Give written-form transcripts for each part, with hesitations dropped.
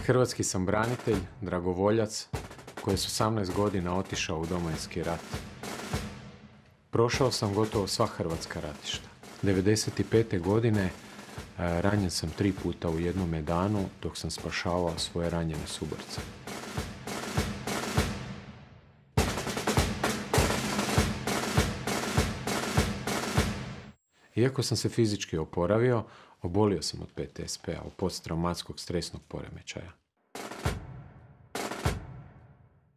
Hrvatski sam branitelj, dragovoljac, koji je s 18 godina otišao u Domovinski rat. Prošao sam gotovo sva hrvatska ratišta. 1995. godine ranjen sam 3 puta u jednom danu dok sam spašavao svoje ranjene suborce. Iako sam se fizički oporavio, obolio sam od PTSP-a, od posttraumatskog stresnog poremećaja.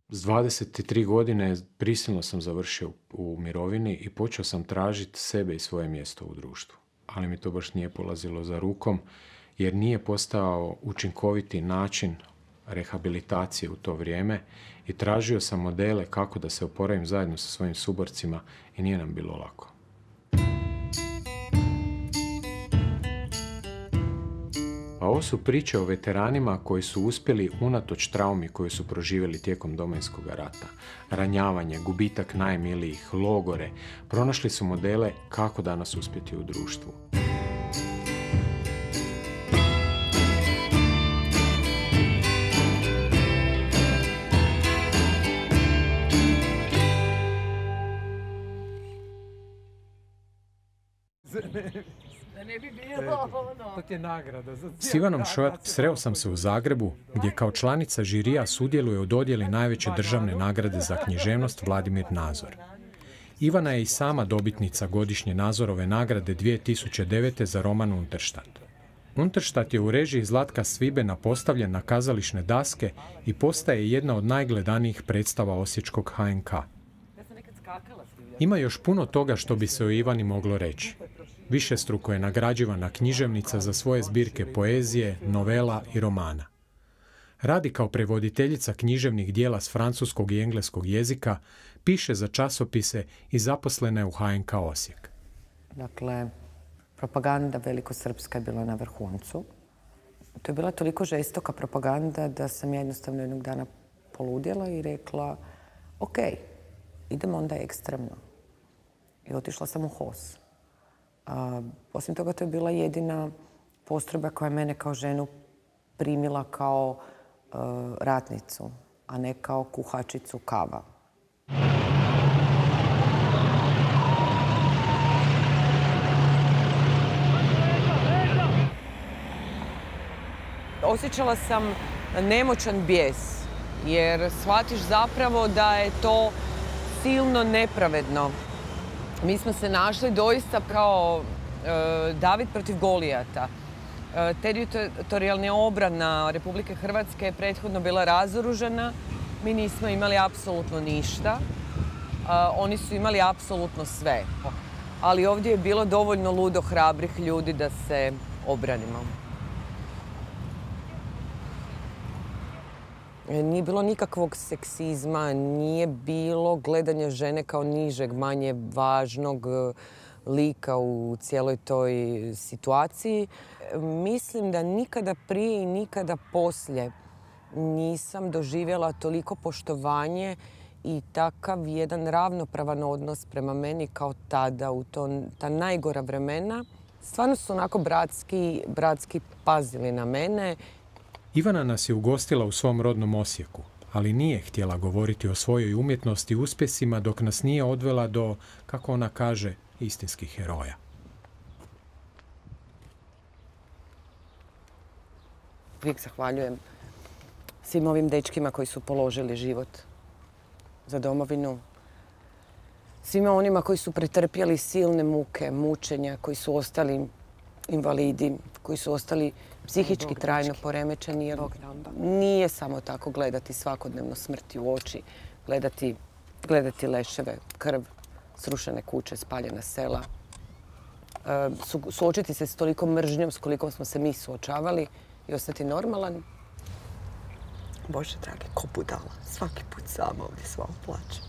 S 23 godine prisilno sam završio u mirovini i počeo sam tražiti sebe i svoje mjesto u društvu. Ali mi to baš nije polazilo za rukom, jer nije postao učinkoviti način rehabilitacije u to vrijeme i tražio sam modele kako da se oporavim zajedno sa svojim suborcima i nije nam bilo lako. A ovo su priče o veteranima koji su uspjeli unatoč traumi koju su proživjeli tijekom Domovinskog rata. Ranjavanje, gubitak najmilijih, logore. Pronašli su modele kako danas uspjeti u društvu. S Ivanom Šojat sreo sam se u Zagrebu, gdje kao članica žirija sudjeluje u dodjeli najveće državne nagrade za književnost Vladimir Nazor. Ivana je i sama dobitnica godišnje Nazorove nagrade 2009. za roman Unterstadt. Unterstadt je u režiji Zlatka Svibena postavljen na kazališne daske i postaje jedna od najgledanijih predstava osječkog HNK. Ima još puno toga što bi se o Ivani moglo reći. Višestruko je nagrađivana književnica za svoje zbirke poezije, novela i romana. Radi kao prevoditeljica književnih dijela s francuskog i engleskog jezika, piše za časopise i zaposlena je u HNK Osijek. Dakle, propaganda velikosrpska je bila na vrhuncu. To je bila toliko žestoka propaganda da sam jednostavno jednog dana poludjela i rekla ok, idemo onda ekstremno. I otišla sam u HOS. Osim toga, to je bila jedina postrojba koja je mene kao ženu primila kao ratnicu, a ne kao kuhačicu kava. Osjećala sam nemoćan bijes, jer shvatiš zapravo da je to silno nepravedno. Mi smo se našli doista kao David protiv Golijata. Teritorijalna obrana Republike Hrvatske je prethodno bila razoružana. Mi nismo imali apsolutno ništa. Oni su imali apsolutno sve. Ali ovdje je bilo dovoljno ludo hrabrih ljudi da se obranimo. Nije bilo nikakvog seksizma, nije bilo gledanja žene kao nižeg, manje važnog lika u cijeloj toj situaciji. Mislim da nikada prije i nikada poslije nisam doživjela toliko poštovanje i takav jedan ravnopravan odnos prema meni kao tada, u ta najgora vremena. Stvarno su onako bratski pazili na mene. Ivana nas je ugostila u svom rodnom Osijeku, ali nije htjela govoriti o svojoj umjetnosti i uspjesima dok nas nije odvela do, kako ona kaže, istinskih heroja. Uvijek zahvaljujem svim ovim dečkima koji su položili život za domovinu. Svima onima koji su pretrpjeli silne muke, mučenja, koji su ostali invalidi, koji su ostali psihički trajno poremećeni. Jer nije samo tako gledati svakodnevno smrti u oči, gledati leševe, krv, srušene kuće, spaljena sela. Suočiti se s toliko mržnjom s koliko smo se mi suočavali i ostati normalan. Bože dragi, ko budala. Svaki put sama ovdje s vama plačem.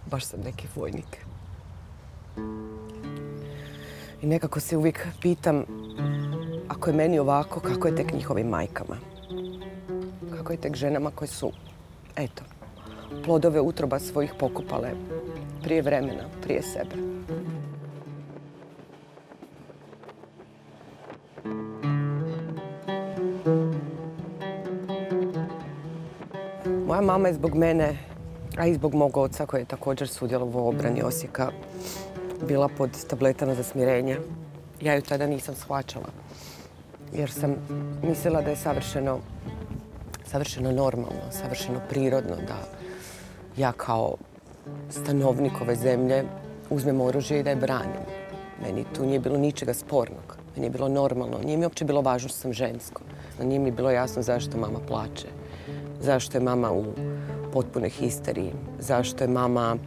Baš sam neki vojnik. I nekako se uvijek pitam, ako je meni ovako, kako je tek njihovim majkama? Kako je tek ženama koje su, eto, plodove utroba svojih pokupale prije vremena, prije sebe? Moja mama je zbog mene, a i zbog mog oca koji je također sudjelovao u obrani Osijeka, bila pod tabletama za smirenje. Ja ju tada nisam shvaćala jer sam mislila da je savršeno normalno, savršeno prirodno da ja kao stanovnik ove zemlje uzmem oružje i da je branim. Meni tu nije bilo ničega spornog. Meni je bilo normalno. Nije mi uopće bilo važno što sam žensko. Nije mi bilo jasno zašto mama plače. Zašto je mama u potpunoj histeriji. Zašto je mama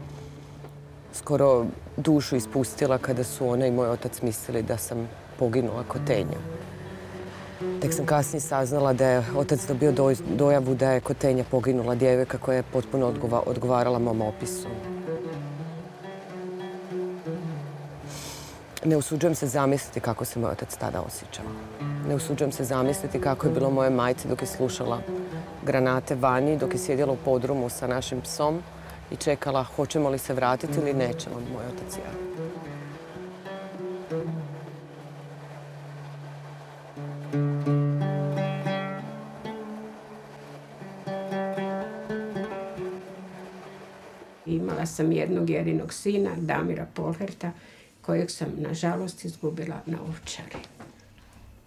skoro dušu ispustila kada su ona i moj otac mislili da sam poginula Kotenja. Tek sam kasnije saznala da je otac dobio dojavu da je Kotenja poginula, djevojka koja je potpuno odgovarala mom opisu. Ne usuđujem se zamisliti kako se moj otac tada osjećao. Ne usuđujem se zamisliti kako je bilo moje majci dok je slušala granate vani, dok je sjedjela u podrumu sa našim psom i čekala hoćemo li se vratiti ili nećemo, moj otac i ja. Imala sam jednog jedinog sina, Damira Polherta, kojeg sam, nažalost, izgubila na Ovčari.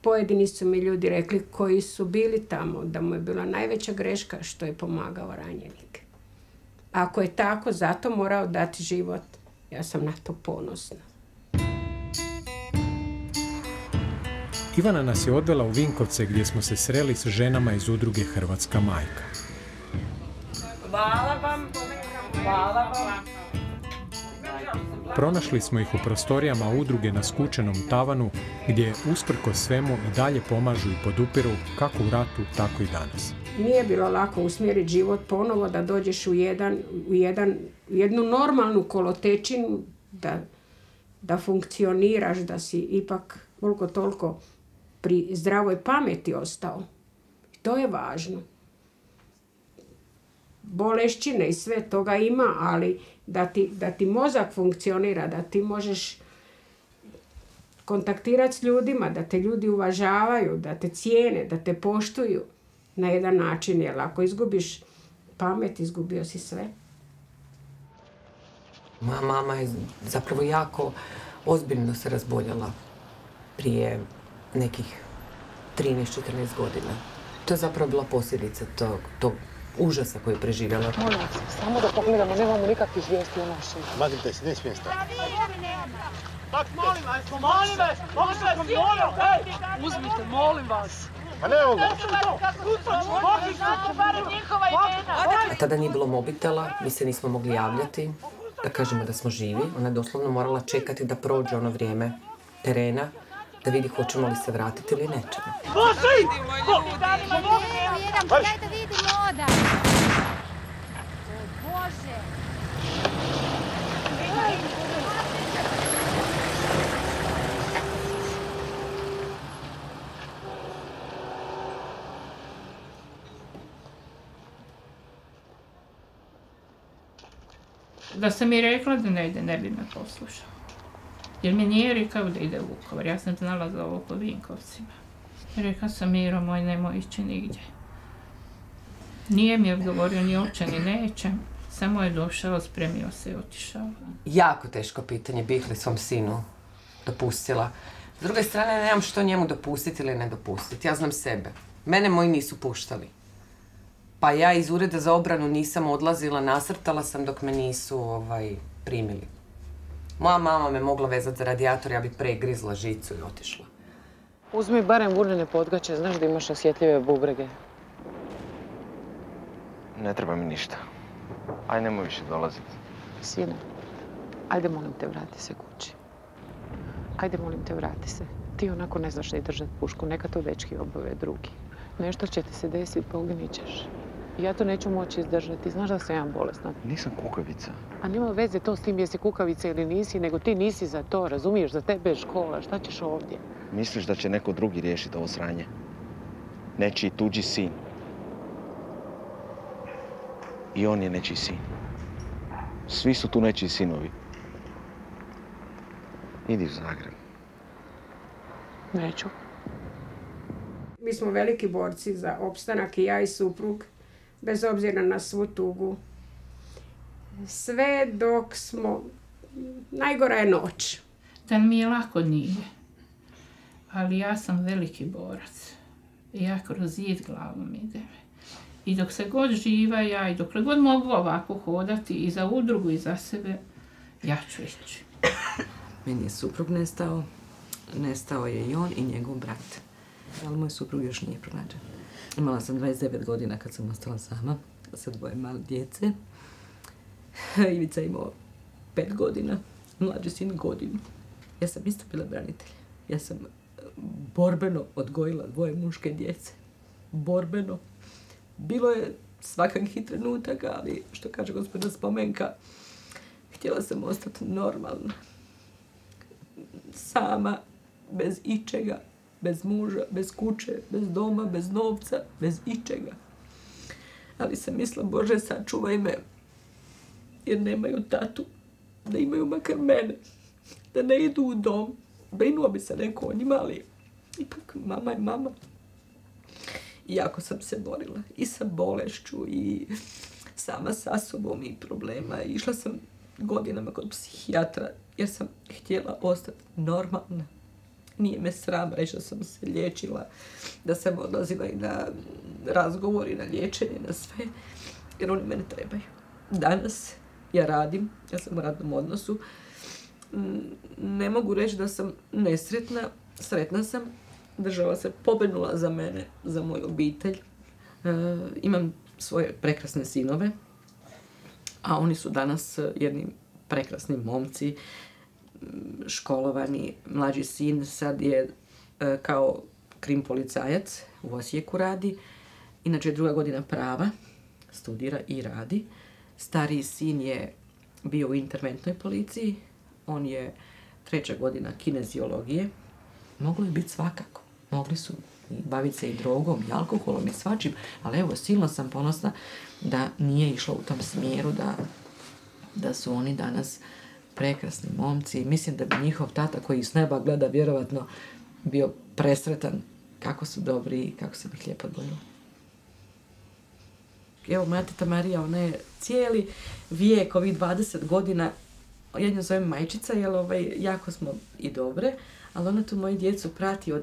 Pojedini su mi ljudi rekli koji su bili tamo da mu je bila najveća greška što je pomagao ranjenike. Ako je tako, zato morao dati život. Ja sam na to ponosna. Ivana nas je odvela u Vinkovce gdje smo se sreli s ženama iz udruge Hrvatska majka. Hvala vam. Hvala vam. Pronašli smo ih u prostorijama udruge na skučenom tavanu gdje usprkos svemu i dalje pomažu i podupiru kako u ratu, tako i danas. Nije bilo lako usmjeriti život ponovo da dođeš u jednu normalnu kolotečinu, da funkcioniraš, da si ipak koliko toliko pri zdravoj pameti ostao. To je važno. Bolešćine i sve toga ima, ali da ti mozak funkcionira, da ti možeš kontaktirati s ljudima, da te ljudi uvažavaju, da te cijene, da te poštuju na jedan način, jer ako izgubiš pamet, izgubio si sve. Moja mama je zapravo jako ozbiljno se razboljela prije nekih 13-14 godina. To je zapravo bila posljedica tog užasa koji je preživjela. Molim vas, samo da pogledamo, nemamo nikakvih vijesti o našim. Maknite se, ne smijem stati. Molim vas, uzmite, molim vas. Pa ne mogu. A tada nije bilo mobitela, mi se nismo mogli javljati, da kažemo da smo živi. Ona je doslovno morala čekati da prođe ono vrijeme terena, da vidi hoćemo li se vratiti ili nećemo. Daj da vidimo odaj. Bože. Da sam mi rekla da ne ide, ne bi me poslušao. Jer mi nije rekao da ide u Vukovar. Ja sam znala za ovo po Vinkovcima. Rekla sam, Miro moj, nemoj ići nigdje. Nije mi odgovorio ni oče ni neće. Samo je došao, spremio se i otišao. Jako teško pitanje, bih li svom sinu dopustila. S druge strane, nemam što njemu dopustiti ili ne dopustiti. Ja znam sebe. Mene moji nisu puštali. Pa ja iz ureda za obranu nisam odlazila, nasrtala sam dok me nisu primili. Moja mama me mogla vezati za radijator, ja bi pregrizla žicu i otišla. Uzmi barem vunene potgače, znaš da imaš osjetljive bubrege. Ne treba mi ništa. Aj, nemoj više dolaziti. Sine, ajde molim te, vrati se kući. Ajde molim te, vrati se. Ti onako ne znaš ni držati pušku, neka to dečki obave drugi. Nešto će ti se desiti, poginit ćeš. Ja to neću moći izdržati. Znaš da sam ja bolesna. Nisam kukavica. A nema veze to s tim jesi kukavica ili nisi, nego ti nisi za to, razumiješ? Za tebe je škola, šta ćeš ovdje? Misliš da će neko drugi riješiti ovo sranje? Nečiji tuđi sin. I on je nečiji sin. Svi su tu nečiji sinovi. Idi u Zagreb. Neću. Mi smo veliki borci za opstanak i ja i suprug bez obzira na svu tugu. Sve dok smo... Najgora je noć. Da mi je lako nije. Ali ja sam veliki borac. Ja kroz zid glavom idem. I dok se god živa ja i dokle god mogu ovako hodati i za udrugu i za sebe, ja ću ići. Meni je suprug nestao. Nestao je i on i njegov brat. Ali moj suprug još nije pronađen. Imala sam 29 godina kad sam ostala sama sa 2 male djece. Ivica je imao 5 godina, mlađi sin godinu. Ja sam isto bila branitelj. Ja sam borbeno odgojila 2 muške djece. Borbeno. Bilo je svakakvih trenutaka, ali što kaže gospođa Spomenka, htjela sam ostati normalna. Sama, bez ičega, bez muža, bez kuće, bez doma, bez novca, bez ičega. Ali sam mislila, Bože, sačuvaj me, jer nemaju tatu, da imaju makar mene, da ne idu u dom. Brinuo bi se neko o njima, ali ipak mama je mama. I jako sam se borila i sa bolešću i sama sa sobom i problema. Išla sam godinama kod psihijatra jer sam htjela ostati normalna. Nije me sram reći da sam se liječila, da sam odlazila i na razgovor i na liječenje, na sve, jer oni mene trebaju. Danas ja radim, ja sam u radnom odnosu. Ne mogu reći da sam nesretna, sretna sam. Država se pobrinula za mene, za moju obitelj. Imam svoje prekrasne sinove, a oni su danas jedni prekrasni momci, školovani. Mlađi sin sad je kao krim policajac, u Osijeku radi. Inače 2. godina prava, studira i radi. Stariji sin je bio u interventnoj policiji, on je 3. godina kineziologije. Moglo je biti svakako. Mogli su baviti se i drogom, i alkoholom, i svačim, ali evo, silno sam ponosna da nije išlo u tom smjeru, da su oni danas prekrasni momci. Mislim da bi njihov tata, koji s neba gleda, vjerovatno bio presretan kako su dobri i kako sam ih lijepo odgojila. Evo, moja teta Marija, ona je cijeli vijek, ovih 20 godina, ja nju zovem majčica, jer jako smo i dobre, ali ona tu moju djecu prati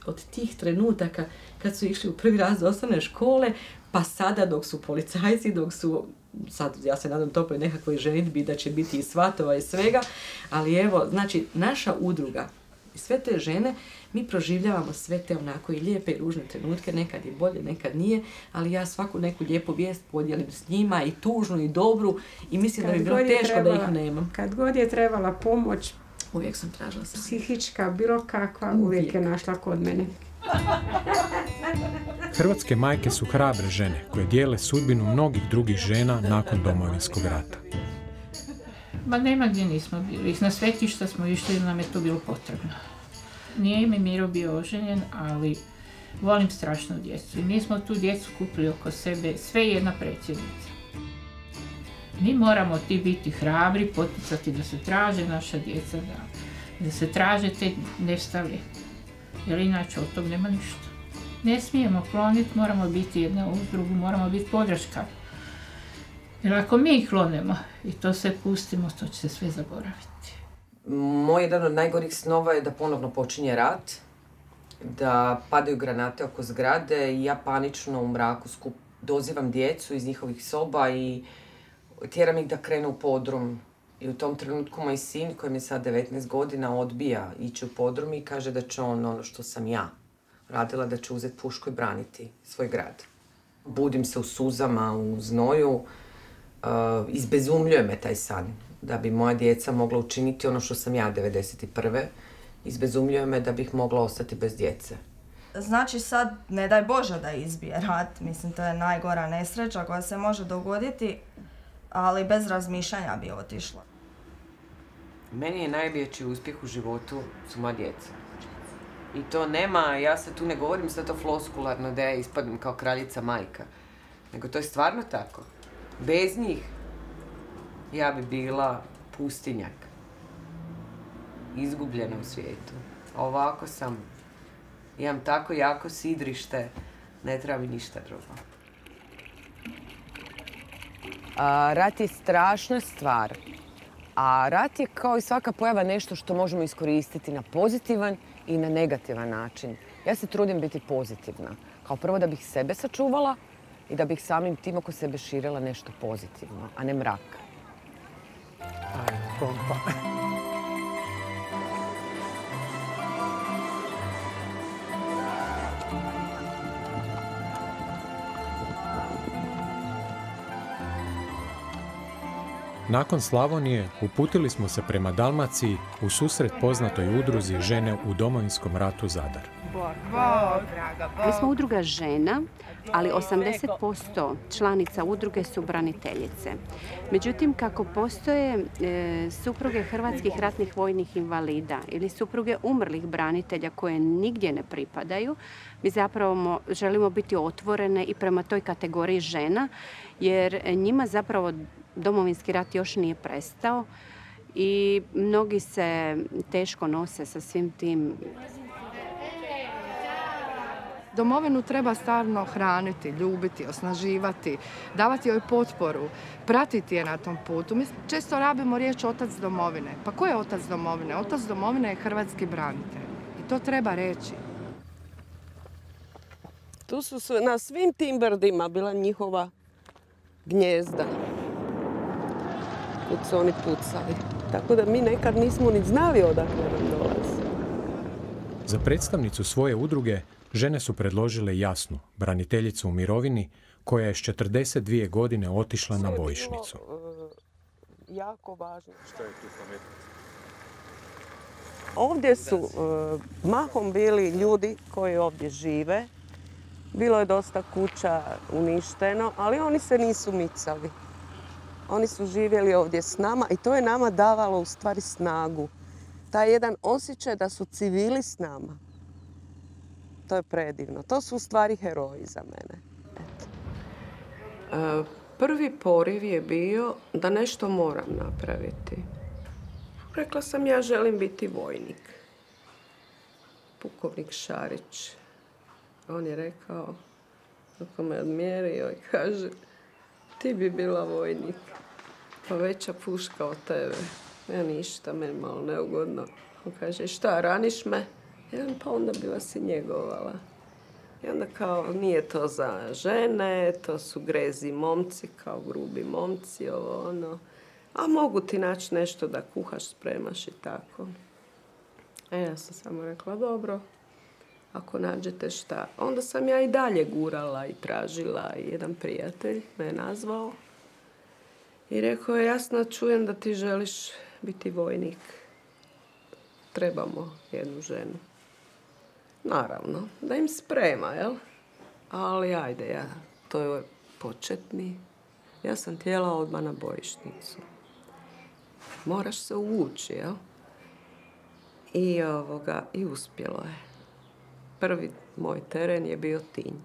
od tih trenutaka kad su išli u 1. razred osnovne škole, pa sada dok su policajci, dok su, sad ja se nadam toploj nekakvoj ženidbi da će biti i svatova i svega, ali evo, znači, naša udruga i sve te žene, mi proživljavamo sve te onako i lijepe i ružne trenutke, nekad je bolje, nekad nije, ali ja svaku neku lijepu vijest podijelim s njima, i tužnu i dobru, i mislim da bi bilo teško da ih nemam. Kad god je trebala pomoć, uvijek sam tražila sam. Psihička, bilo kakva, uvijek je našla kod mene. Hrvatske majke su hrabre žene koje dijele sudbinu mnogih drugih žena nakon Domovinskog rata. Ma nema gdje nismo bili. Na svetišta smo išli jer nam je to bilo potrebno. Nije mi Miro bio oženjen, ali volim strašno djecu. I mi smo tu djecu kupili oko sebe, sve jedna predsjednica. Mi moramo biti hrabri, poticati da se traže naša djeca, da se traže te nestali. Jer inače od tog nema ništa. Ne smijemo kloniti, moramo biti jedna uz drugu, moramo biti podrška. Jer ako mi ih klonemo i to sve pustimo, to će se sve zaboraviti. Moj jedan od najgorih snova je da ponovno počinje rat, da padaju granate oko zgrade i ja panično u mraku dozivam djecu iz njihovih soba i tjeram ih da krenu u podrum. I u tom trenutku moj sin, kojem je sad 19 godina, odbija ići u podrum i kaže da će on ono što sam ja radila, da će uzeti pušku i braniti svoj grad. Budim se u suzama, u znoju, izbezumljuje me taj san. Da bi moja djeca mogla učiniti ono što sam ja 1991. Izbezumljuje me da bih mogla ostati bez djece. Znači sad, ne daj Bože da izbije rat, mislim to je najgora nesreća koja se može dogoditi, ali bez razmišljanja bi otišla. Meni je najveći uspjeh u životu su moja djeca. I to nema, ja se tu ne govorim sve to floskularno da ja ispadnem kao kraljica majka, nego to je stvarno tako. Bez njih ja bi bila pustinjak, izgubljena u svijetu. A ovako imam tako jako sidrište, ne treba mi ništa drugo. Rat je strašna stvar. A rat je kao i svaka pojava nešto što možemo iskoristiti na pozitivan i na negativan način. Ja se trudim biti pozitivna. Kao prvo da bih sebe sačuvala i da bih samim tim oko sebe širila nešto pozitivno, a ne mrak. Ajde, kompa. Nakon Slavonije uputili smo se prema Dalmaciji u susret poznatoj udruzi Žene u Domovinskom ratu Zadar. Mi smo udruga žena, ali 80% članica udruge su braniteljice. Međutim, kako postoje supruge hrvatskih ratnih vojnih invalida ili supruge umrlih branitelja koje nigdje ne pripadaju, mi zapravo želimo biti otvorene i prema toj kategoriji žena, jer njima zapravo Domovinski rat još nije prestao i mnogi se teško nose sa svim tim. Domovinu treba stalno hraniti, ljubiti, osnaživati, davati joj potporu, pratiti je na tom putu. Mi često rabimo riječ otac domovine. Pa ko je otac domovine? Otac domovine je hrvatski branitelj. I to treba reći. Tu su na svim tim brdima bila njihova gnjezda. Kud su oni pucali. Tako da mi nekad nismo ni znali odakle nam dolazi. Za predstavnicu svoje udruge žene su predložile Jasnu, braniteljicu u mirovini, koja je s 42 godine otišla na bojišnicu. Jako važno. Ovdje su mahom bili ljudi koji ovdje žive. Bilo je dosta kuća uništeno, ali oni se nisu micali. Oni su živjeli ovdje s nama i to je nama davalo u stvari snagu. Taj jedan osjećaj da su civili s nama. To je predivno. To su u stvari heroji za mene. Prvi poriv je bio da nešto moram napraviti. Rekla sam ja želim biti vojnik. Pukovnik Šarić. On je rekao, kako me odmjerio i kaže, ti bi bila vojnik. Pa veća puška od tebe. Ja ništa, meni malo neugodno. On kaže, šta, raniš me? Pa onda bi vas i njegovala. I onda kao, nije to za žene, to su grezi momci, kao grubi momci, ovo ono. A mogu ti naći nešto da kuhaš, spremaš i tako. Ja sam samo rekla, dobro, ako nađete šta. Onda sam ja i dalje gurala i tražila i jedan prijatelj me je nazvao. I rekao je, Jasna, čujem da ti želiš biti vojnik. Trebamo jednu ženu. Naravno, da im sprema, jel? Ali ajde, to je početni. Ja sam htjela odmah na bojišnicu. Moraš se uvući, jel? I uspjelo je. Prvi moj teren je bio Tinj.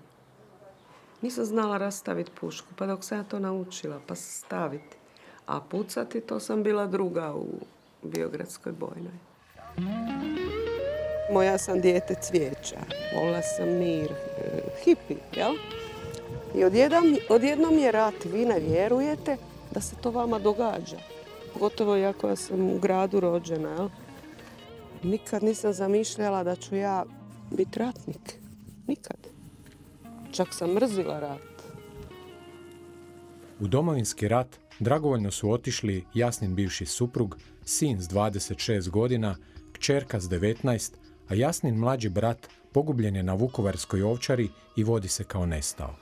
Nisam znala rastaviti pušku, pa dok sam ja to naučila, pa staviti. A pucati, to sam bila druga u Biogradskoj bojnoj. Ja sam dijete cvijeća, volila sam mir, hipi, jel? I odjednom je rat, vi ne vjerujete da se to vama događa. Pogotovo ja koja sam u gradu rođena, jel? Nikad nisam zamišljala da ću ja biti ratnik. Nikad. Čak sam mrzila rat. U Domovinski rat dragovoljno su otišli Jasnin bivši suprug, sin s 26 godina, kćerka s 19, a Jasnin mlađi brat pogubljen je na Vukovarskoj Ovčari i vodi se kao nestao.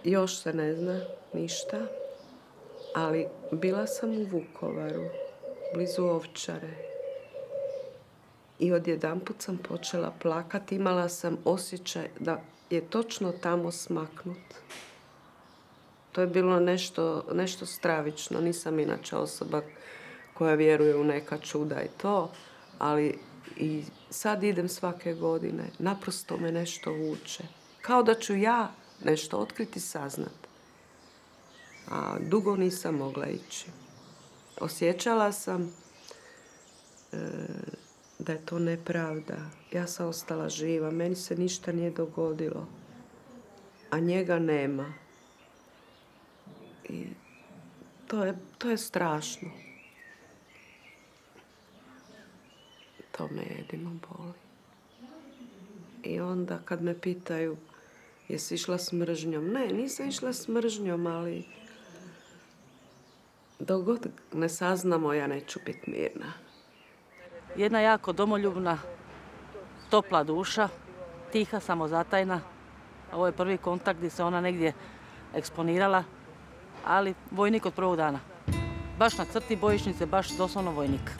Još se ne zna ništa, ali bila sam u Vukovaru, blizu Ovčare. I odjedanput sam počela plakati. Imala sam osjećaj da je točno tamo smaknut. To je bilo nešto stravično. Nisam inače osoba koja vjeruje u neka čuda i to, ali i sad idem svake godine. Naprosto me nešto vuče. Kao da ću ja nešto otkriti i saznat. A dugo nisam mogla ići. Osjećala sam da je to nepravda. Ja sam ostala živa, meni se ništa nije dogodilo. A njega nema. I to je strašno. To me jedino boli. I onda kad me pitaju jesi išla s mržnjom? Ne, nisam išla s mržnjom, ali dok god ne saznamo, ja neću biti mirna. Jedna jako domoljubna, topla duša, tiha, samozatajna. Ovo je prvi kontakt gdje se ona negdje eksponirala, ali vojnik od prvog dana. Baš na crti bojišnice, baš doslovno vojnik.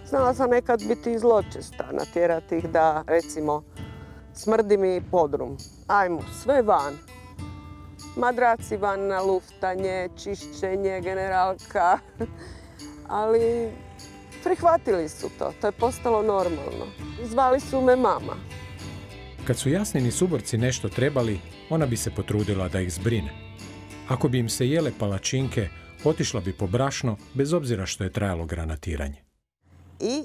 Znala sam nekad biti zločesta, natjerati ih da, recimo, smrdi mi podrum. Ajmo, sve van. Madraci van na luftanje, čišćenje, generalka. Ali prihvatili su to, to je postalo normalno. Zvali su me mama. Kad su Jasnini suborci nešto trebali, ona bi se potrudila da ih zbrine. Ako bi im se jele palačinke, otišla bi po brašno, bez obzira što je trajalo granatiranje. I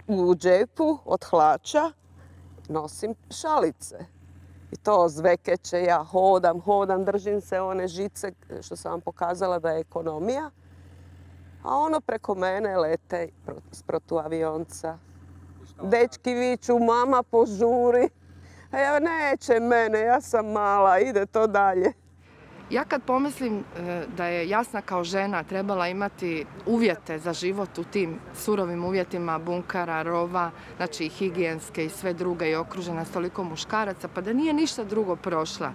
u džepu od hlača nosim šalice. I to zvekeće, ja hodam, držim se one žice što sam vam pokazala da je ekonomija. A ono preko mene lete s protuavionca. Dečki viču, mama požuri. A ja neće mene, ja sam mala, ide to dalje. Ja kad pomislim da je Jasna kao žena trebala imati uvjete za život u tim surovim uvjetima bunkara, rova, znači i higijenske i sve druge i okružena s toliko muškaraca, pa da nije ništa drugo prošla,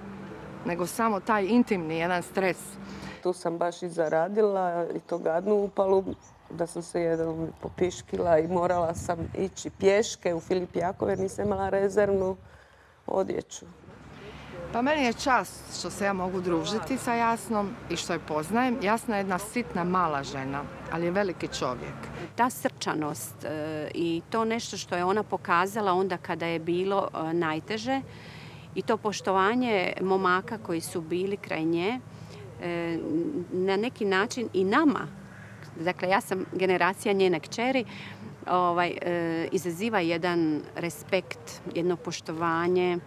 nego samo taj intimni jedan stres. Tu sam baš i zaradila i to gadnu upalu, da sam se jednom popiškila i morala sam ići pješke u Filip Jakov jer nisam imala rezervnu odjeću. Pa meni je čast što se ja mogu družiti sa Jasnom i što je poznajem. Jasna je jedna sitna, mala žena, ali je veliki čovjek. Ta srčanost i to nešto što je ona pokazala onda kada je bilo najteže i to poštovanje momaka koji su bili kraj nje, na neki način i nama, dakle ja sam generacija njene kćeri, izaziva jedan respekt, jedno poštovanje.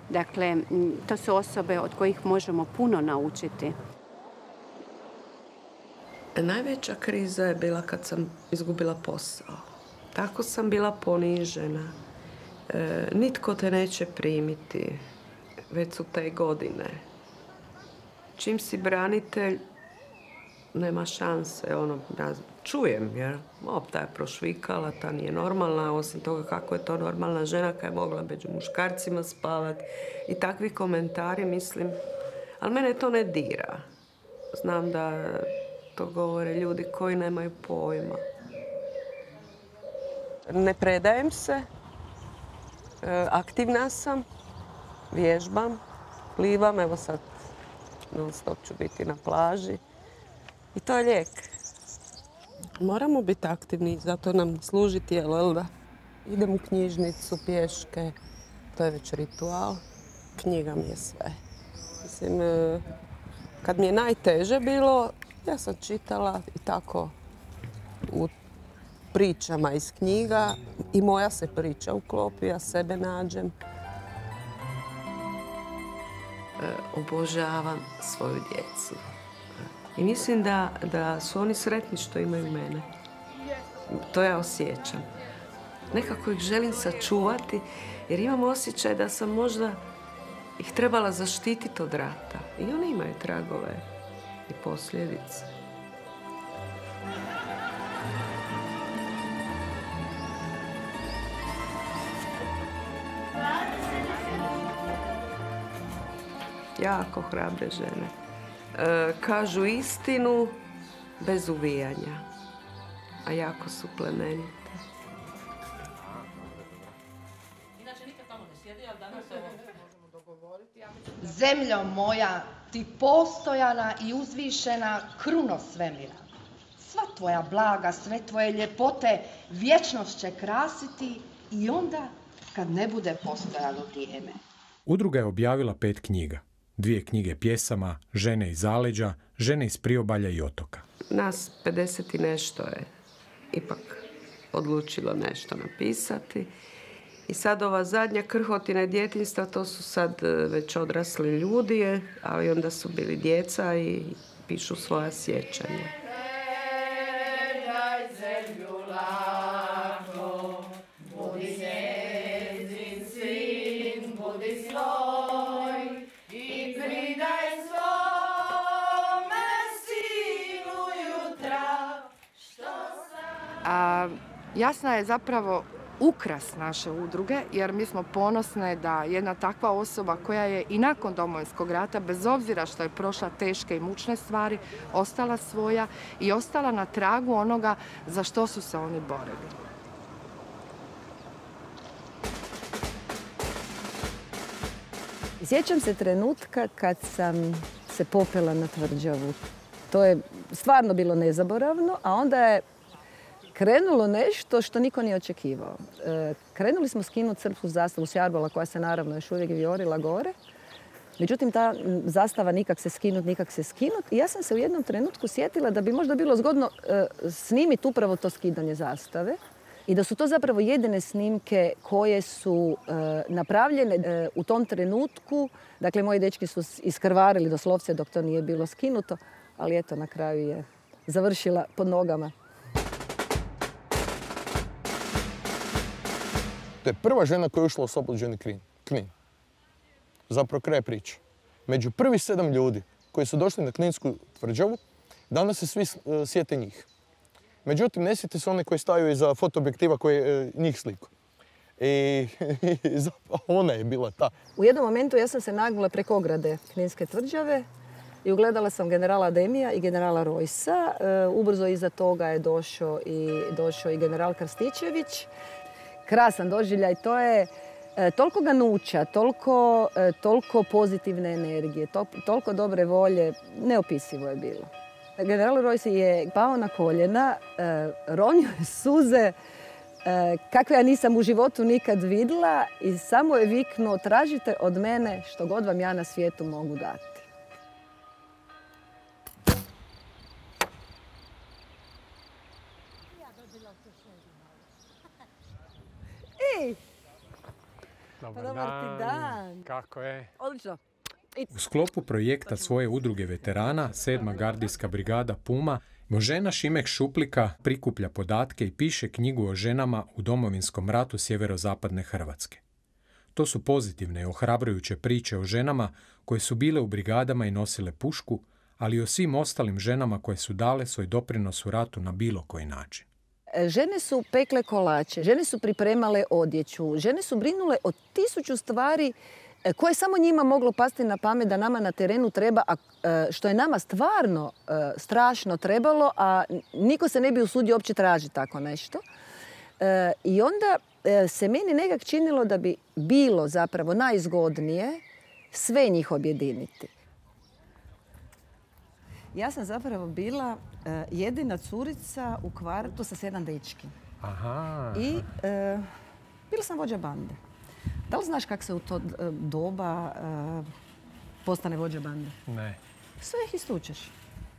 Dakle, to su osobe od kojih možemo puno naučiti. Najveća kriza je bila kad sam izgubila posao. Tako sam bila ponižena. Nitko te neće primiti. Već su te godine. Čim si branitelj, nema šanse. Ja čujem, jer ta je prošvikala, ta nije normalna. Osim toga kako je to normalna žena koja je mogla među muškarcima spavati. I takvi komentari, mislim. Ali mene to ne dira. Znam da to govore ljudi koji nemaju pojma. Ne predajem se. Aktivna sam. Vježbam. Plivam. Evo sad non stop ću biti na plaži. I to je lijek. Moramo biti aktivni, zato nam služi tijelo, jel da? Idem u knjižnicu, pješke, to je već ritual. Knjiga mi je sve. Mislim, kad mi je najteže bilo, ja sam čitala i tako u pričama iz knjiga i moja se priča uklopi, ja sebe nađem. Obožavam svoju djecu. I mislim da su oni sretni što imaju mene. To ja osjećam. Nekako ih želim sačuvati jer imam osjećaj da sam možda ih trebala zaštititi od rata. I oni imaju tragove i posljedice. Jako hrabre žene. Kažu istinu bez uvijanja, a jako su plemenite. Zemljo moja, ti postojana i uzvišena kruno svemira. Sva tvoja blaga, sve tvoje ljepote vječnost će krasiti i onda kad ne bude postojalo vrijeme. Udruga je objavila 5 knjiga. 2 knjige pjesama, Žene iz zaleđa, Žene iz priobalja i otoka. Nas 50 i nešto je ipak odlučilo nešto napisati. I sad ova zadnja Krhotine djetinjstva, to su sad već odrasli ljudi, ali onda su bili djeca i pišu svoja sjećanja. Jasna je zapravo ukras naše udruge, jer mi smo ponosne da jedna takva osoba koja je i nakon Domovinskog rata, bez obzira što je prošla teške i mučne stvari, ostala svoja i ostala na tragu onoga za što su se oni borili. Sjećam se trenutka kad sam se popela na tvrđavu. To je stvarno bilo nezaboravno, a onda je krenulo nešto što niko nije očekivao. Krenuli smo skinuti srpsku zastavu s jarbola koja se naravno još uvijek vijorila gore. Međutim, ta zastava nikak se skinut. I ja sam se u jednom trenutku sjetila da bi možda bilo zgodno snimiti upravo to skidanje zastave. I da su to zapravo jedine snimke koje su napravljene u tom trenutku. Dakle, moji dečki su iskrvarili doslovce dok to nije bilo skinuto. Ali eto, na kraju je završila pod nogama. To je prva žena koja je ušla u oslobođeni Knin. Zapravo kraj priče. Među prvih 7 ljudi koji su došli na Kninsku tvrđavu, danas se svi sjete njih. Međutim, ne sjete se one koji staju iza fotoobjektiva koji je njih sliku. I ona je bila ta. U jednom momentu ja sam se nagnula preko ograde Kninske tvrđave i ugledala sam generala Ademija i generala Rojsa. Ubrzo iza toga je došao i general Krstičević. Krasan doživljaj, to je toliko ganuća, toliko pozitivne energije, toliko dobre volje, neopisivo je bilo. General Rojs je pao na koljena, ronio je suze kakve ja nisam u životu nikad vidjela i samo je viknuo: tražite od mene što god vam ja na svijetu mogu dati. Ej! Dobar ti dan. Kako je? Odlično. U sklopu projekta svoje udruge veterana, 7. gardijska brigada Puma, Božena Šimek Šuplika prikuplja podatke i piše knjigu o ženama u Domovinskom ratu sjeverozapadne Hrvatske. To su pozitivne i ohrabrujuće priče o ženama koje su bile u brigadama i nosile pušku, ali i o svim ostalim ženama koje su dale svoj doprinos u ratu na bilo koji način. Žene su pekle kolače, žene su pripremale odjeću, žene su brinule o 1000 stvari koje samo njima moglo pasti na pamet da nama na terenu treba, a što je nama stvarno strašno trebalo, a niko se ne bi usudio uopće tražiti tako nešto. I onda se meni nekak činilo da bi bilo zapravo najzgodnije sve njih objediniti. Ja sam zapravo bila jedina curica u kvartu sa 7 dečki. Aha. I bila sam vođa bande. Da li znaš kako se u to doba postane vođa bande? Ne. Sve ih istučeš.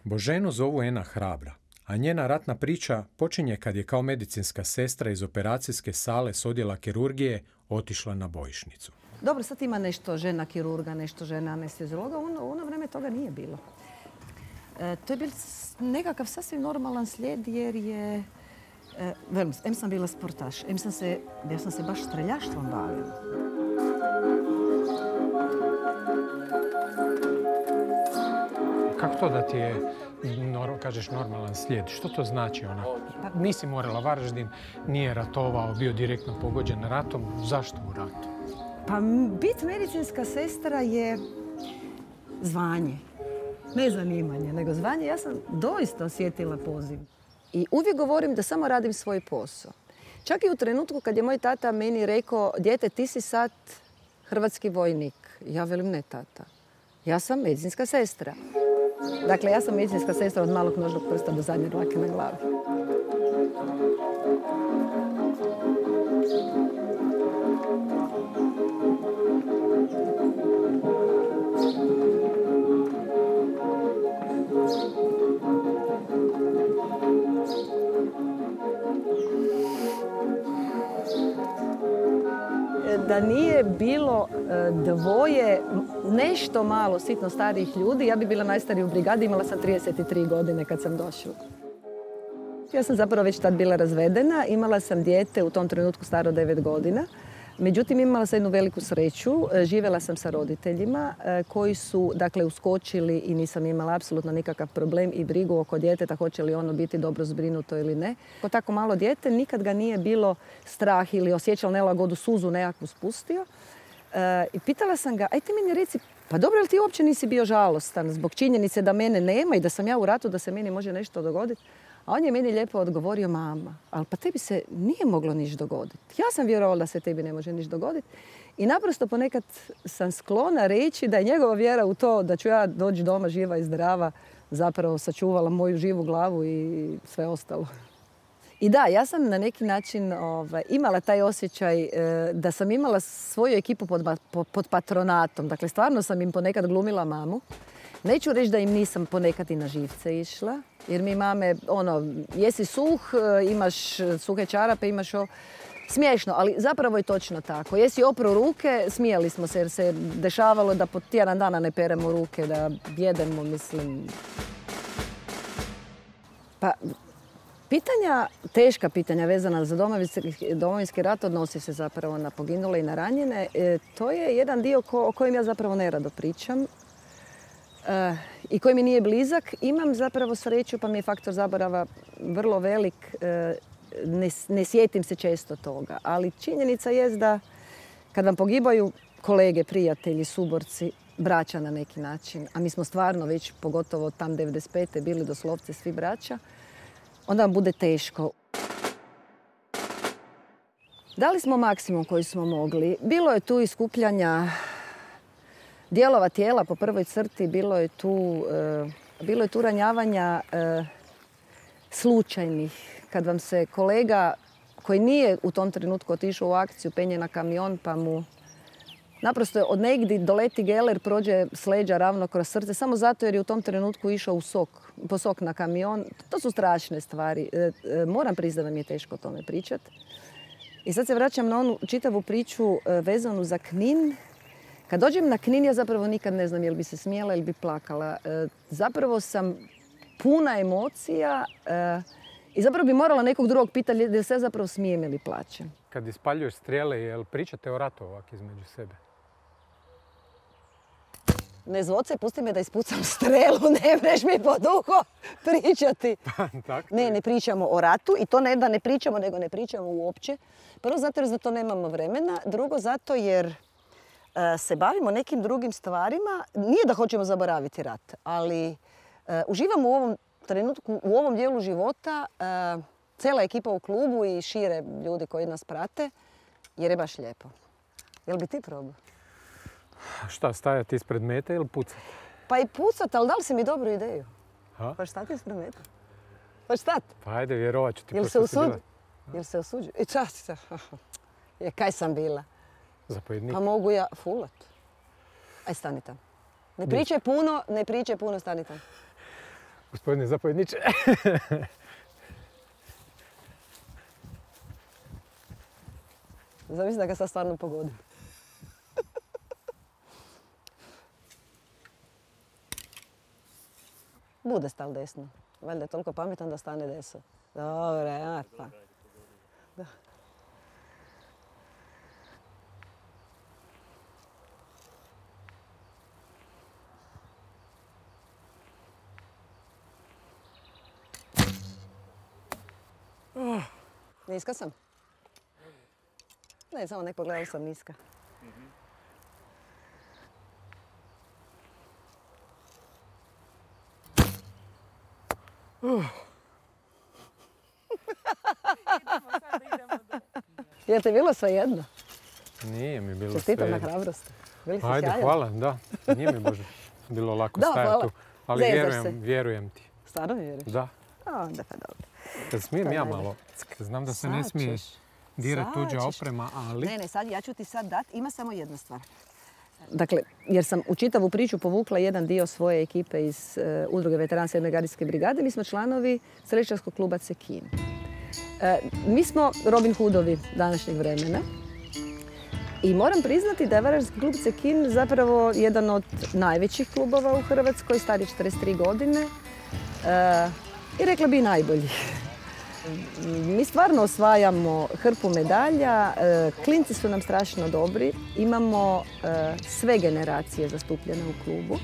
Boženu zovu Ena Hrabra, a njena ratna priča počinje kad je kao medicinska sestra iz operacijske sale s odjela kirurgije otišla na bojišnicu. Dobro, sad ima nešto žena kirurga, nešto žena anesteziologa. U ono vrijeme toga nije bilo. To je bil nekakav sasvim normalan slijed jer je... Em sam bila sportaš, ja sam se baš streljaštvom bavila. Kako to da ti je, kažeš, normalan slijed? Što to znači ona? Nisi morala, Varaždin nije ratovao, bio direktno pogođen ratom. Zašto u ratu? Pa bit medicinska sestra je zvanje. Ne zanimanje, nego zvanje. Ja sam doista osjetila poziv. I uvijek govorim da samo radim svoj posao. Čak i u trenutku kad je moj tata meni rekao: dijete, ti si sad hrvatski vojnik. Ja velim: ne, tata. Ja sam medicinska sestra. Dakle, ja sam medicinska sestra od malog nožnog prsta do zadnje dlake na glavi. Da da nije bilo dvoje nešto malo sitno starijih ljudi. Ja bi bila najstarija u brigadi, imala sam 33 godine kad sam došla. Ja sam zapravo već tad bila razvedena, imala sam dijete u tom trenutku staro 9 godina. Međutim, imala sam jednu veliku sreću. Živjela sam sa roditeljima koji su uskočili i nisam imala apsolutno nikakav problem i brigu oko djeteta, hoće li ono biti dobro zbrinuto ili ne. Kod tako malo dijete nikad ga nije bilo strah ili osjećao nelagodu, suzu nekakvu spustio. I pitala sam ga, aj ti meni reci, pa dobro, ali ti uopće nisi bio žalostan zbog činjenice da mene nema i da sam ja u ratu, da se meni može nešto dogoditi? A on je meni lijepo odgovorio, mama, ali pa tebi se nije moglo niš dogoditi. Ja sam vjerovala da se tebi ne može niš dogoditi. I naprosto ponekad sam sklona reći da je njegova vjera u to da ću ja doći doma živa i zdrava zapravo sačuvala moju živu glavu i sve ostalo. I da, ja sam na neki način imala taj osjećaj da sam imala svoju ekipu pod patronatom. Dakle, stvarno sam im ponekad glumila mamu. Neću reći da im nisam ponekad i na živce išla, jer mi mame, jesi suh, imaš suhe čarape, imaš smiješno, ali zapravo je točno tako. Jesi opro ruke, smijali smo se jer se dešavalo da po tjedan dana ne peremo ruke, da jedemo, mislim. Pa, teška pitanja vezana za Domovinski rat odnosi se zapravo na poginule i na ranjene. To je jedan dio o kojem ja zapravo nerado pričam. I koji mi nije blizak. Imam zapravo sreću, pa mi je faktor zaborava vrlo velik. Ne sjetim se često toga. Ali činjenica je da kad vam pogibaju kolege, prijatelji, suborci, braća na neki način, a mi smo stvarno već, pogotovo tam 95. bili doslovce svi braća, onda vam bude teško. Dali smo maksimum koji smo mogli. Bilo je tu iskupljanja dijelova tijela po prvoj crti, bilo je tu ranjavanja slučajnih. Kad vam se kolega koji nije u tom trenutku otišao u akciju penje na kamion pa mu naprosto od negdje doleti geler, prođe s leđa ravno kroz srce, samo zato jer je u tom trenutku išao po sok na kamion. To su strašne stvari. Moram priznati da mi je teško o tome pričati. I sad se vraćam na onu čitavu priču vezanu za Knin. Kad dođem na Knin, ja zapravo nikad ne znam jel bi se smijela ili bi plakala. Zapravo sam puna emocija i zapravo bi morala nekog drugog pitati jel se zapravo smijem ili plaćem. Kad ispaljuješ strijele, jel pričate o ratu ovak između sebe? Ne zvoce, pusti me da ispucam strelu, ne mreš mi po duhu pričati. Ne pričamo o ratu i to ne da ne pričamo, nego ne pričamo uopće. Prvo zato jer za to nemamo vremena, drugo zato jer se bavimo nekim drugim stvarima. Nije da hoćemo zaboraviti rat, ali uživamo u ovom trenutku, u ovom dijelu života, cela ekipa u klubu i šire ljudi koji nas prate, jer je baš lijepo. Jel bi ti probao? Šta, stajati ispred mete ili pucati? Pa i pucati, ali dali si mi dobru ideju. Pa šta ti ispred mete? Pa šta? Pa ajde, vjerovat ću ti. Jel se osuđu? I čast. Kaj sam bila? Zapovjednik. Pa mogu ja fulat. Aj, stani tam. Ne pričaj puno, stani tam. Gospodine zapovjedniče. Zamisli da ga sad stvarno pogodim. Bude stal desno. Valjda je toliko pametan da stane desno. Dobre, pa. Da. Niska sam? Ne, samo nek pogledala sam niska. Jel te bilo svejedno? Nije mi bilo svejedno. Čestitam na hrabrosti. Bili si ajde, sjajan. hvala, da. Nije mi Bože bilo lako stajati tu. Ali vjerujem ti. Stvarno vjeruješ? Da. Onda pa dobro. Kad smijem ja malo. Znam da se ne smije dirati tuđa oprema, ali... Ne, ja ću ti sad dati. Ima samo jedna stvar. Dakle, jer sam u čitavu priču povukla jedan dio svoje ekipe iz Udruge veteranske 7. gardijske brigade. Mi smo članovi streličarskog kluba Cekin. Mi smo Robin Hoodovi današnjeg vremena. I moram priznati da je Varaždinski klub Cekin zapravo jedan od najvećih klubova u Hrvatskoj, star je 43 godine i rekla bi i najbolji. Mi stvarno osvajamo hrpu medalja, klinci su nam strašno dobri, imamo sve generacije zastupljene u klubu.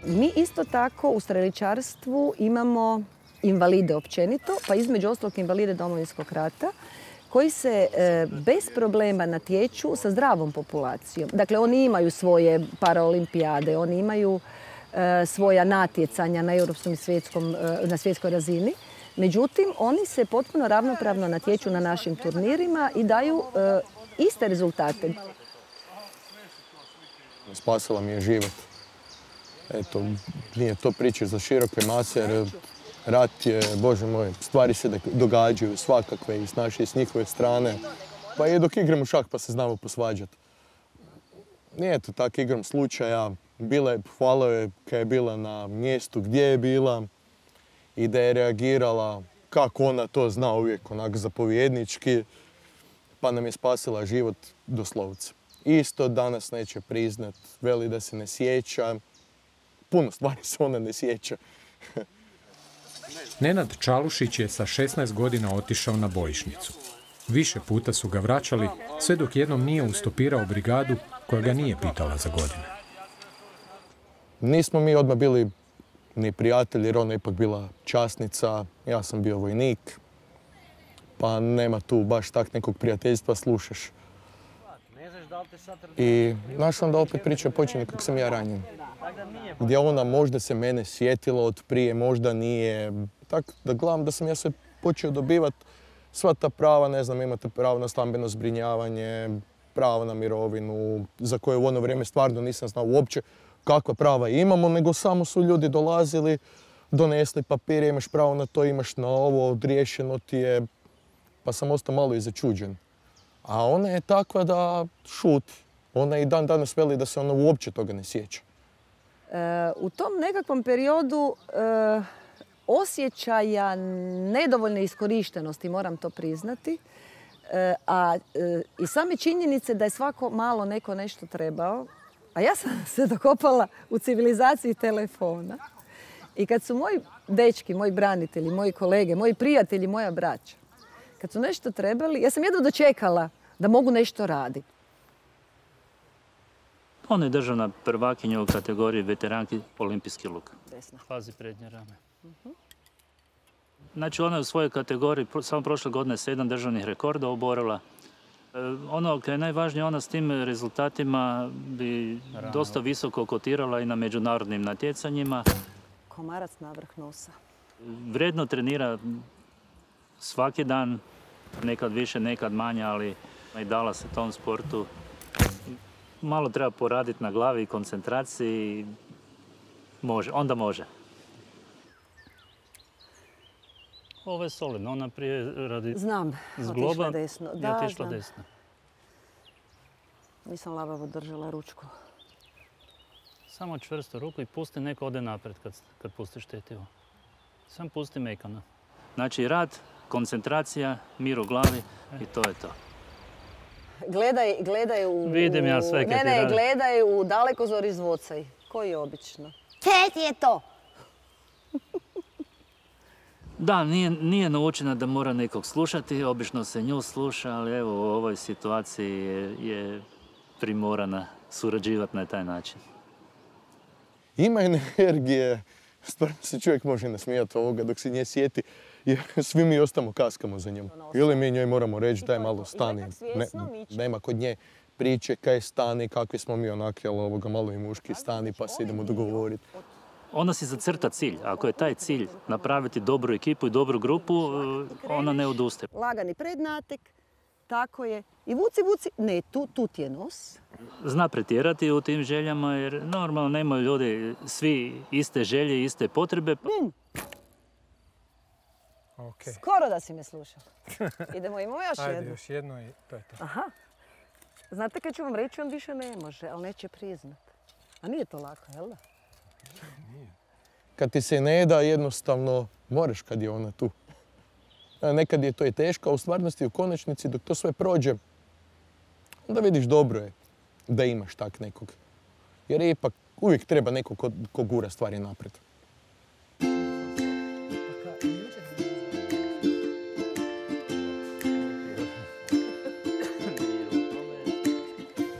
Mi isto tako u streličarstvu imamo invalide općenito, pa između ostalog invalide Domovinskog rata, koji se bez problema natječu sa zdravom populacijom. Dakle, oni imaju svoje paraolimpijade, oni imaju svoja natjecanja na europskom i na svjetskoj razini. Međutim, oni se potpuno ravnopravno natječu na našim turnirima i daju iste rezultate. Spasila mi je život. Eto, nije to priča za široke mase, jer rat je, Bože moj, stvari se događaju svakakve i s naše i s njihove strane. Pa i dok igramo šah pa se znamo posvađati. Nije to tako, igram slučaja. Hvala je kad je bila na mjestu gdje je bila i da je reagirala kako ona to zna uvijek, onak zapovjednički, pa nam je spasila život doslovce. Isto danas neće priznat, veli da se ne sjeća. Puno stvari se ona ne sjeća. Nenad Čalušić je sa 16 godina otišao na bojišnicu. Više puta su ga vraćali, sve dok jednom nije ustopirao brigadu koja ga nije pitala za godine. Nismo mi odmah bili ni prijatelji, jer ona je ipak bila časnica, ja sam bio vojnik, pa nema tu baš tak nekog prijateljstva, slušaš. I znaš onda opet priča počinje kako sam ja ranjen. Gdje ona možda se mene sjetila od prije, možda nije. Tako da gledam da sam ja sve počeo dobivati sva ta prava, ne znam, imate pravo na stambeno zbrinjavanje, pravo na mirovinu, za koje u ono vrijeme stvarno nisam znao uopće kakva prava imamo, nego samo su ljudi dolazili, donesli papire, imaš pravo na to, imaš na ovo, odriješeno ti je, pa sam ostao malo i začuđen. A ona je takva da šuti. Ona i dan danas veli da se ona uopće toga ne sjeća. U tom nekakvom periodu osjećaja nedovoljne iskorištenosti, moram to priznati, i same činjenice da je svako malo neko nešto trebao, a ja sam se dokopala u civilizaciji telefona. I kad su moji dečki, moji branitelji, moji kolege, moji prijatelji, moja braća, kad su nešto trebali, ja sam jedno dočekala da mogu nešto raditi. Ona je državna prvakinja u kategoriji veteranki olimpijski luk. Pazi prednje rame. Znači ona je u svojoj kategoriji samo prošle godine 7 državnih rekorda oborila. Ono što je najvažnije, ona s tim rezultatima bi dosta visoko kotirala i na međunarodnim natjecanjima. Komarac na vrh nosa. Vredno trenira svaki dan, nekad više, nekad manje, ali i dala se tom sportu. Malo treba poraditi na glavi i koncentraciji. Može, onda može. Ovo je solidno, ona prije radi zgloba i otišla desno. Nisam labavo držala ručku. Samo čvrsto ruku i pusti, neko ode napred kad pustiš tetivo. Sam pusti mekano. Znači rad, koncentracija, mir u glavi i to je to. Gledaj u... Vidim ja sve kad ti radi. Gledaj u dalekozor izvocaj. Koji obično? Cet je to! Da, nije naučena da mora nekog slušati, obično se nju sluša, ali evo u ovoj situaciji je primorana surađivati na taj način. Ima energije, stvarno se čovjek može nasmijati ovoga dok se nje sjeti, jer svi mi ostamo kaskamo za njom. Ili mi njoj moramo reći daj malo stani, nema kod nje priče kaj stani, kakvi smo mi onake, ali malo i muški stani pa se idemo dogovoriti. Ona si zacrta cilj. Ako je taj cilj napraviti dobru ekipu i dobru grupu, ona ne odustaje. Lagani prednatek, tako je. I vuci, ne, tu ti je nos. Zna pretjerati u tim željama jer normalno nemaju ljudi svi iste želje, iste potrebe. Skoro da si me slušao. Idemo još jedno. Ajde, još jedno i to je to. Aha. Znate kad ću vam reći, on više ne može, ali neće priznat. A nije to lako, jel da? Kad ti se ne da, jednostavno moraš kad je ona tu. Nekad je to i teško, a u stvarnosti u konačnici dok to sve prođe, onda vidiš dobro je da imaš tak nekog. Jer ipak uvijek treba neko ko gura stvari naprijed.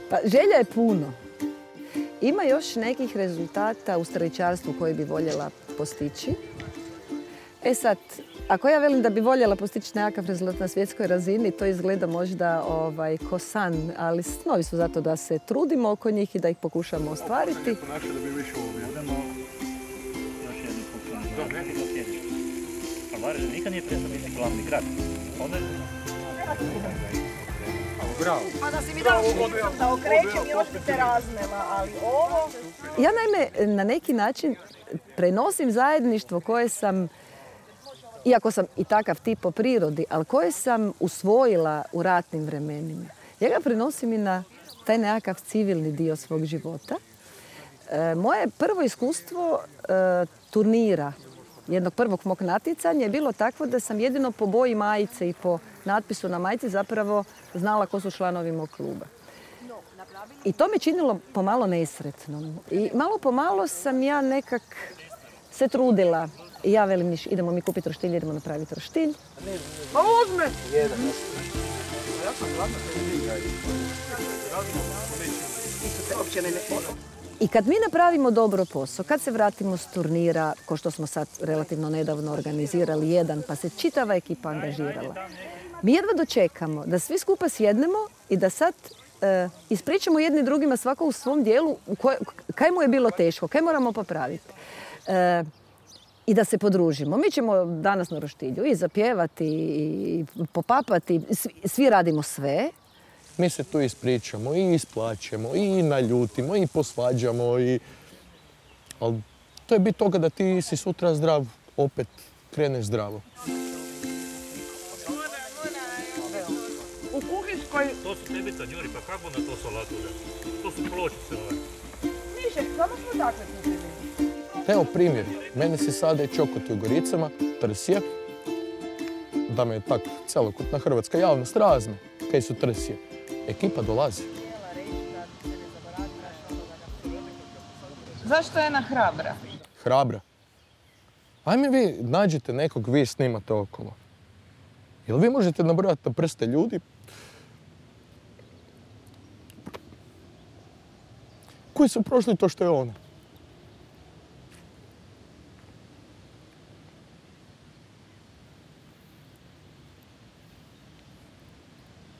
Pa želja je puno. Ima još nekih rezultata u streličarstvu koje bi voljela postići. E sad, ako ja velim da bi voljela postići nekakav rezultat na svjetskoj razini, to izgleda možda ko san, ali snovi su zato da se trudimo oko njih i da ih pokušamo ostvariti. Varaždin nikad nije prestao biti glavni grad. Bravo. A da si mi dao da okrećem, još bi se razmela, ali ovo... Ja naime na neki način prenosim zajedništvo koje sam, iako sam i takav tip po prirodi, ali koje sam usvojila u ratnim vremenima. Ja ga prenosim i na taj nekakav civilni dio svog života. Moje prvo iskustvo turnira, jednog prvog mog natjecanja, je bilo takvo da sam jedino po boji majice i po natpisu na majici zapravo znala ko su članovi mog kluba. I to me činilo pomalo nesretnom. I malo po malo sam ja nekak se trudila. I ja velim, Niš, idemo mi kupiti roštilj, idemo napraviti roštilj. Pa uzme! I kad mi napravimo dobro posao, kad se vratimo s turnira, ko što smo sad relativno nedavno organizirali jedan, pa se čitava ekipa angažirala, mi jedva dočekamo da svi skupa sjednemo i da sad ispričamo jedni drugima svako u svom dijelu kaj mu je bilo teško, kaj moramo popraviti. I da se podružimo. Mi ćemo danas na roštilju i zapjevati, i popapati, svi radimo sve. Mi se tu ispričamo i isplaćemo i naljutimo i posvađamo. Ali to je bit toga da ti si sutra zdrav, opet kreneš zdravo. U kuhinskoj... To su tebica, Đuri, pa kako na to salatu da? To su pločice ove. Miše, samo smo takve kuhili. Evo primjer, mene se sade čokoti u Goricama, trsije, da me je tak celokupna hrvatska javnost razna, kaj su trsije. Ekipa dolazi. Zašto je ona hrabra? Hrabra? Ajme vi nađite nekog, vi snimate okolo. Jel vi možete nabrojati na prste ljudi koji su prošli to što je ona?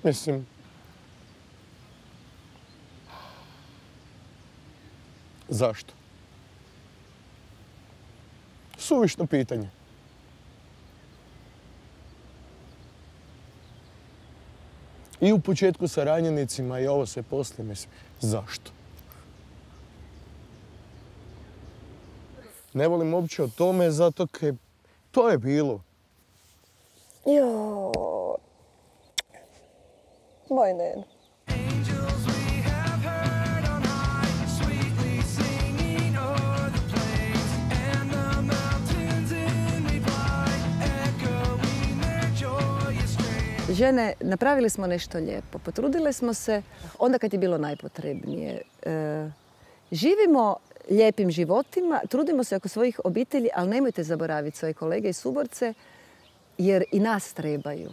Mislim, zašto? Suvišno pitanje. I u početku sa ranjenicima i ovo sve poslije, mislim, zašto? Ne volim uopće o tome zato kaj to je bilo. Jo. Moj nen. Žene, napravili smo nešto lijepo. Potrudile smo se onda kad je bilo najpotrebnije. Živimo lijepim životima, trudimo se oko svojih obitelji, ali nemojte zaboraviti svoje kolege i suborce, jer i nas trebaju.